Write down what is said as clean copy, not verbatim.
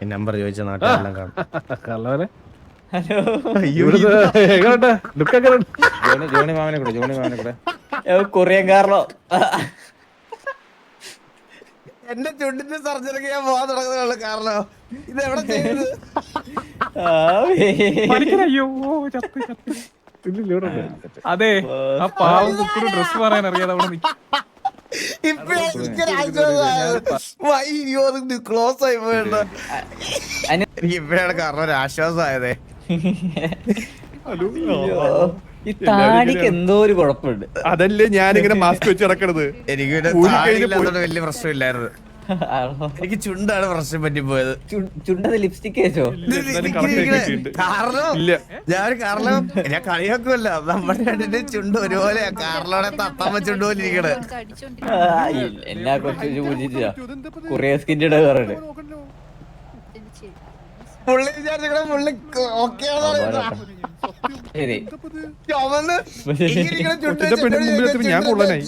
ഈ നമ്പർ ചോദിച്ച നാട്ടിലെല്ലാം കാണും. കള്ളവരെ ഹലോ ജോണി മാമനെ കൂടെ കൊറിയൻ കാർലോ. എന്റെ ചുണ്ടിന്റെ സർജറിക്ക് ഞാൻ പോകാൻ തുടങ്ങുന്നുള്ളു. കാരണം ഇത് എവിടെ ചെയ്തത്? അയ്യോ അതെ ആ പാവം കുട്ടിയുടെ ഡ്രസ് പറയാൻ അറിയാതെ അവിടെ ക്ലോസ് ആയി പോയണ്ട. എനിക്ക് ഇപ്പഴാണ് കാരണം ഒരു ആശ്വാസമായതേ. ഈ താടിക്ക് എന്തോ ഒരു കുഴപ്പമുണ്ട്. അതല്ലേ ഞാനിങ്ങനെ മാസ്ക് വെച്ച് കിടക്കണത്. എനിക്ക് വലിയ പ്രശ്നമില്ലായിരുന്നു. എനിക്ക് ചുണ്ടാണ് പ്രശ്നം പറ്റിപ്പോയത്. ചുണ്ടത് ലിപ്സ്റ്റിക് വെച്ചോ? കാരണം ഞാൻ കളിയാക്കുമല്ല, നമ്മുടെ രണ്ടിന്റെ ചുണ്ട് ഒരുപോലെ കാറിലോടെ തത്തമ്മ ചുണ്ട് പോലെ ഇരിക്കണേ. എല്ലാ കൊച്ചു പൂജിച്ചാ കൊറിയ സ്കിന്റെ കയറണ്ട്. പുള്ളി വിചാരിച്ചേ പുള്ളി ഓക്കെ ശരി ഞാൻ കൊള്ളനായി.